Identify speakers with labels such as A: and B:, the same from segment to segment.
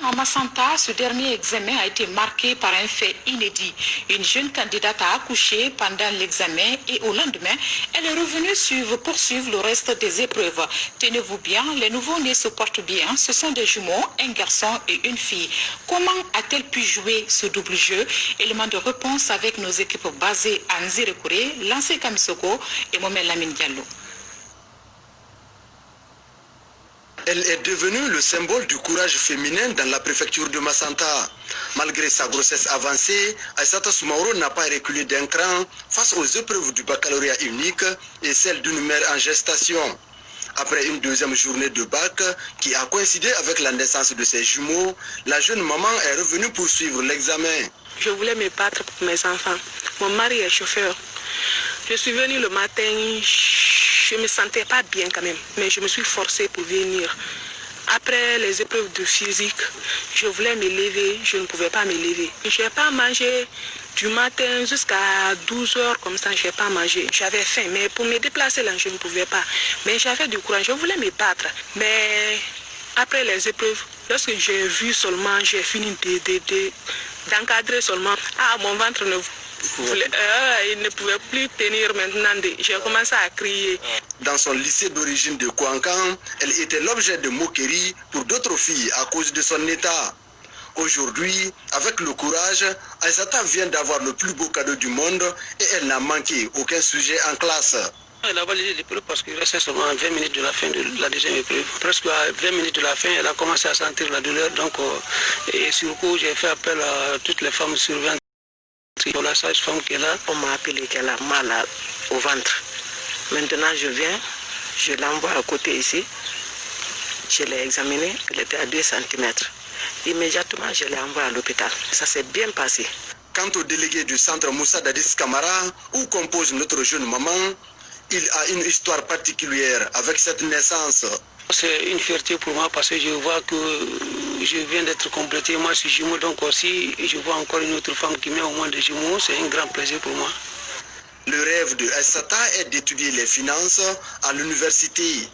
A: À Massanta, ce dernier examen a été marqué par un fait inédit. Une jeune candidate a accouché pendant l'examen et au lendemain, elle est revenue poursuivre le reste des épreuves. Tenez-vous bien, les nouveaux-nés se portent bien. Ce sont des jumeaux, un garçon et une fille. Comment a-t-elle pu jouer ce double jeu? Élément de réponse avec nos équipes basées à Nzirekouré, Lancé Kamisoko et Mohamed Lamine Diallo.
B: Elle est devenue le symbole du courage féminin dans la préfecture de Massanta. Malgré sa grossesse avancée, Aïssata Soumaoro n'a pas reculé d'un cran face aux épreuves du baccalauréat unique et celle d'une mère en gestation. Après une deuxième journée de bac qui a coïncidé avec la naissance de ses jumeaux, la jeune maman est revenue poursuivre l'examen.
C: Je voulais me battre pour mes enfants. Mon mari est chauffeur. Je suis venue le matin, je ne me sentais pas bien quand même, mais je me suis forcée pour venir. Après les épreuves de physique, je voulais me lever, je ne pouvais pas me lever. Je n'ai pas mangé du matin jusqu'à 12 heures, comme ça, je n'ai pas mangé. J'avais faim, mais pour me déplacer là, je ne pouvais pas. Mais j'avais du courage, je voulais me battre. Mais après les épreuves, lorsque j'ai vu seulement, j'ai fini d'encadrer seulement. Ah, mon ventre il ne pouvait plus tenir maintenant. J'ai commencé à crier.
B: Dans son lycée d'origine de Kouankan, elle était l'objet de moqueries pour d'autres filles à cause de son état. Aujourd'hui, avec le courage, Aïssata vient d'avoir le plus beau cadeau du monde et elle n'a manqué aucun sujet en classe.
D: Elle a validé l'épreuve parce qu'il restait seulement 20 minutes de la fin de la deuxième épreuve. Presque à 20 minutes de la fin, elle a commencé à sentir la douleur. Donc, et sur coup, j'ai fait appel à toutes les femmes surveillantes. La sage-femme qui est là.
C: On m'a appelé qu'elle a mal au ventre. Maintenant, je viens, je l'envoie à côté ici. Je l'ai examinée, elle était à 2 cm. Immédiatement, je l'ai envoyée à l'hôpital. Ça s'est bien passé.
B: Quant au délégué du centre Moussa Dadis Camara, où compose notre jeune maman, il a une histoire particulière avec cette naissance.
D: C'est une fierté pour moi parce que je vois que je viens d'être complété. Moi, je suis jumeau, donc aussi, je vois encore une autre femme qui met au moins des jumeaux. C'est un grand plaisir pour moi.
B: Le rêve de Aïssata est d'étudier les finances à l'université.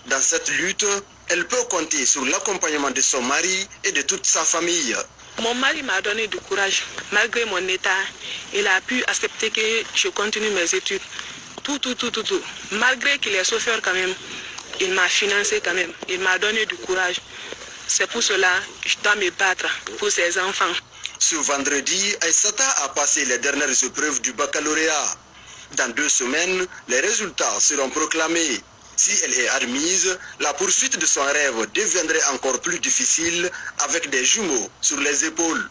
B: Dans cette lutte, elle peut compter sur l'accompagnement de son mari et de toute sa famille.
C: Mon mari m'a donné du courage. Malgré mon état, il a pu accepter que je continue mes études. Tout. Malgré qu'il est chauffeur quand même, il m'a financé quand même. Il m'a donné du courage. C'est pour cela que je dois me battre pour ses enfants.
B: Ce vendredi, Aïssata a passé les dernières épreuves du baccalauréat. Dans 2 semaines, les résultats seront proclamés. Si elle est admise, la poursuite de son rêve deviendrait encore plus difficile avec des jumeaux sur les épaules.